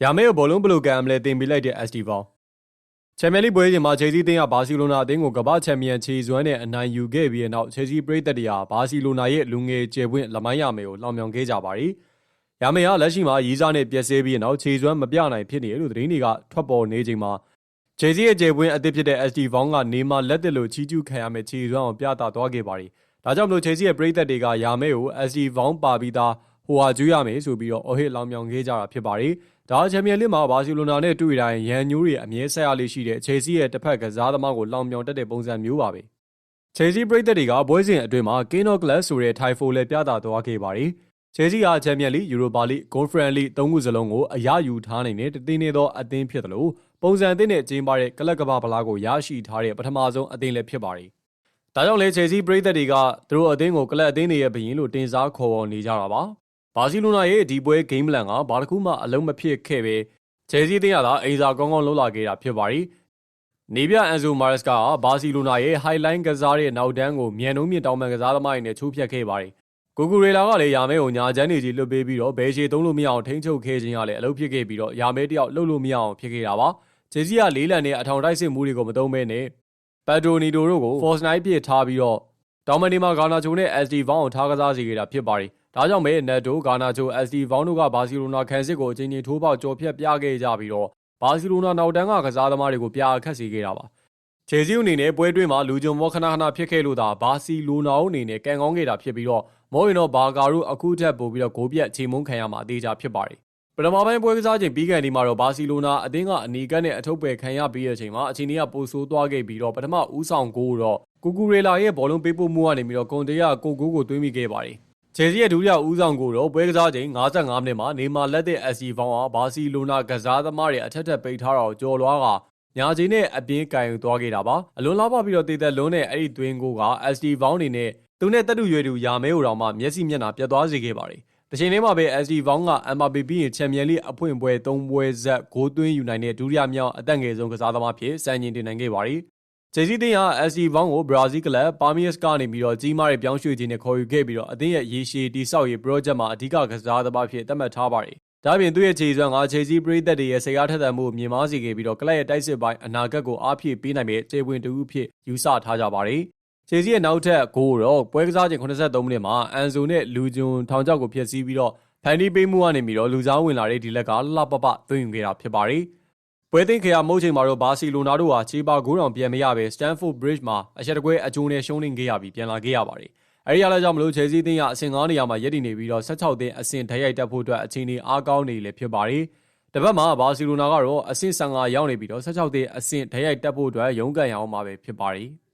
ရာမဲကိုဘောလုံးဘလိုကံအမလဲတင်ပေးလိုက်တဲ့ SD ဘောင်းချန်ပီယံလိပွဲစဉ်မှာချယ်ဆီအသင်းကဘာစီလိုနာအသင်းကိုကမ္ဘာ့ချန်ပီယံခြေစွမ်းနဲ့အနိုင်ယူခဲ့ပြီးတဲ့နောက်ချယ်ဆီပရိသတ်တွေဟာဘာစီလိုနာရဲ့လူငယ်ကျယ်ပွင့်လမိုင်းရမယ်ကိုလောင်မြောင်ခဲ့ကြပါသည်။ရာမဲဟာလက်ရှိမှာရီးစားနဲ့ပြက်ဆဲပြီးတဲ့နောက်ခြေစွမ်းမပြနိုင်ဖြစ်နေတယ်လို့သတင်းတွေကထွက်ပေါ်နေချိန်မှာချယ်ဆီရဲ့ကျယ်ပွင့်အသစ်ဖြစ်တဲ့ SD ဘောင်းကနေမာလက်တစ်လို့ချီးကျူးခံရမယ့်ခြေစွမ်းကိုပြသသွားခဲ့ပါသည်။ဒါကြောင့်မလို့ချယ်ဆီရဲ့ပရိသတ်တွေကရာမဲကို SD ဘောင်းပါပြီးသားဟိုဟာကျွေးရမယ်ဆိုပြီးတော့အော်ဟစ်လောင်မြောင်ခဲ့ကြတာဖြစ်ပါတယ်။ဒါချန်ပီယံလိမှာဘာစီလိုနာနဲ့တွေ့တိုင်းရန်ညိုးတွေအမြဲဆက်ရလေးရှိတဲ့ချယ်ဆီရဲ့တစ်ဖက်ကစားသမားကိုလောင်မြောင်တက်တဲ့ပုံစံမျိုးပါပဲ။ချယ်ဆီပရိသတ်တွေကပွဲစဉ်အတွင်းမှာ King of Class ဆိုတဲ့ ထိုင်ဖိုလည်းပြသသွားခဲ့ပါတယ်။ချယ်ဆီဟာချန်ပီယံလိ၊ယူရိုပါလိ၊ကွန်ဖရင့်လိသုံးခုစလုံးကိုအရယူထားနိုင်တဲ့တည်နေသောအသင်းဖြစ်တယ်လို့ပုံစံအသစ်နဲ့ကျင်းပတဲ့ကလပ်ကမ္ဘာဖလားကိုရရှိထားတဲ့ပထမဆုံးအသင်းလည်းဖြစ်ပါတယ်။ဒါကြောင့်လေချယ်ဆီပရိသတ်တွေကသူတို့အသင်းကိုကလပ်အသင်းတွေရဲ့ဘရင်လို့တင်စားခေါ်ပေါ်နေကြတာပါ။ဘာစီလိုနာရဲ့ဒီပွဲဂိမ်းပလန်ကဘာတစ်ခုမှအလုံးမဖြစ်ခဲ့ပဲချယ်ဆီအသင်းကသာအိမ်စာကောင်းကောင်းလှုပ်လာခဲ့တာဖြစ်ပါတယ်။နေပြအန်ဇိုမာရက်စ်ကဘာစီလိုနာရဲ့ highline ကစားတဲ့နောက်တန်းကိုမြန်နှုံးမြင့်တောင်ပန်ကစားသမားတွေနဲ့ချိုးဖျက်ခဲ့ပါတယ်။ကိုကူရေလာကလည်းရာမဲကိုညာချမ်းနေကြီးလွတ်ပေးပြီးတော့ဘယ်ရှေသုံးလို့မရအောင်ထိန်းချုပ်ခဲ့ခြင်းကလည်းအလုပ်ဖြစ်ခဲ့ပြီးတော့ရာမဲတယောက်လှုပ်လို့မရအောင်ဖြစ်ခဲ့တာပါ။ချယ်ဆီကလေးလံနဲ့အထောင်တိုက်စစ်မှုတွေကိုမသုံးဘဲနဲ့ပတ်ဒိုနီတိုတို့ကို force night ပြစ်ထားပြီးတော့တောင်မန်ဒီမှာဂါနာချိုနဲ့ SD ဘောင်းကိုထားကစားစီခဲ့တာဖြစ်ပါတယ်။ဒါကြောင့်ပဲနက်တိုဂါနာချို SD ဘောင်းတို့ကဘာစီလိုနာခံစစ်ကိုအချိန်ချင်းထိုးပေါက်ကြော်ဖြတ်ပြခဲ့ကြပြီးတော့ဘာစီလိုနာနောက်တန်းကကစားသမားတွေကိုပြအခက်စေခဲ့တာပါ။ချယ်ဆီအနေနဲ့ပွဲတွင်းမှာလူဂျွန်မောခဏခဏဖြစ်ခဲ့လို့သာဘာစီလိုနာအနေနဲ့ကန်ကောင်းခဲ့တာဖြစ်ပြီးတော့မော်ရင်တော့ဘာကာတို့အခုထက်ပိုပြီးတော့ဂိုးပြတ်ချေမုန်းခံရမှာအသေးချာဖြစ်ပါတယ်။ပထမပိုင်းပွဲကစားချိန်ပြီးကန်ဒီမှာတော့ဘာစီလိုနာအသင်းကအနီကတ်နဲ့အထုပ်ပယ်ခံရပြီးတဲ့အချိန်မှာအချိန်ကြီးကပိုဆိုးသွားခဲ့ပြီးတော့ပထမဦးဆောင်ဂိုးတော့ကူကူရေလာရဲ့ဘောလုံးပေးပို့မှုကနေပြီးတော့ကွန်တေးကကိုဂိုးကိုသွင်းမိခဲ့ပါတယ်။ချယ်ဆီရဲ့ဒုတိယဦးဆောင်ဂိုးတော့ပွဲကစားချိန်55မိနစ်မှာနေမာလက်တဲ့ SD ဘောင်းကဘာစီလိုနာကစားသမားတွေအထက်ထက်ပိတ်ထားတာကိုကျော်လွှားကညာချင်းနဲ့အပြင်းကန်ယူသွားခဲ့တာပါအလွန်လားပါပြီးတော့တေသက်လွန်းတဲ့အဲ့ဒီသွင်းကိုက SD ဘောင်းနေနဲ့သူနဲ့တက်တူရွယ်တူရာမဲဟိုတောင်မှမျက်စိမျက်နှာပြတ်သွားစေခဲ့ပါတယ်။တချိန်လေးမှာပဲ SD ဘောင်းက MRP ပြီးရင်ချန်ပီယံလိအဖွင့်ပွဲ3ပွဲဆက်ဂိုးသွင်းယူနိုင်တဲ့ဒုတိယမြောက်အသက်ငယ်ဆုံးကစားသမားဖြစ်စံချိန်တင်နိုင်ခဲ့ပါတယ်။ချယ်ဆီအသင်းက SD ဘောင်းကိုဘရာဇီးကလပ်ပါမီယက်စ်ကနေပြီးတော့ကြီးမားတဲ့ပြောင်းရွှေ့ခြင်းနဲ့ခေါ်ယူခဲ့ပြီးတော့အသင်းရဲ့ရေရှည်တိဆောက်ရေး project မှာအဓိကကစားသမားဖြစ်သတ်မှတ်ထားပါတယ်။ဒါပြင်သူ့ရဲ့ခြေစွမ်းကချယ်ဆီပရိသတ်တွေရဲ့စိတ်အားထက်သန်မှုကိုမြင်မာစေခဲ့ပြီးတော့ကလပ်ရဲ့တိုက်စစ်ပိုင်းအနာဂတ်ကိုအားဖြည့်ပေးနိုင်မယ့်ခြေဝင်တူဖြစ်ယူဆထားကြပါတယ်။ချယ်ဆီရဲ့နောက်ထပ်ဂိုးတော့ပွဲကစားချိန်83မိနစ်မှာအန်ဇိုနဲ့လူဂျွန်ထောင်ချောက်ကိုဖျက်ဆီးပြီးတော့ဖန်တီးပေးမှုကနေပြီးတော့လူစားဝင်လာတဲ့ဒီလက်ကလှပပသွင်းယူခဲ့တာဖြစ်ပါတယ်။ပွဲသိမ်းခရာမုတ်ချိန်မှာတော့ဘာစီလိုနာတို့ဟာခြေပါဂိုးတောင်ပြန်မရပဲ Stamford Bridge မှာအချက်တကွဲအကျိုးနဲ့ရှုံးနိမ့်ခဲ့ရပြီးပြန်လာခဲ့ရပါတယ်။အဲဒီအားလည်းကြောင့်မလို့ချယ်ဆီအသင်းကအဆင့်9နေရာမှာရပ်တည်နေပြီးတော့16သင်းအဆင့်ဓာတ်ရိုက်တက်ဖို့အတွက်အခြေအနေအားကောင်းနေလေဖြစ်ပါတယ်။တစ်ဖက်မှာဘာစီလိုနာကတော့အဆင့်15ရောက်နေပြီးတော့16သင်းအဆင့်ဓာတ်ရိုက်တက်ဖို့အတွက်ရုန်းကန်ရအောင်မှာပဲဖြစ်ပါတယ်။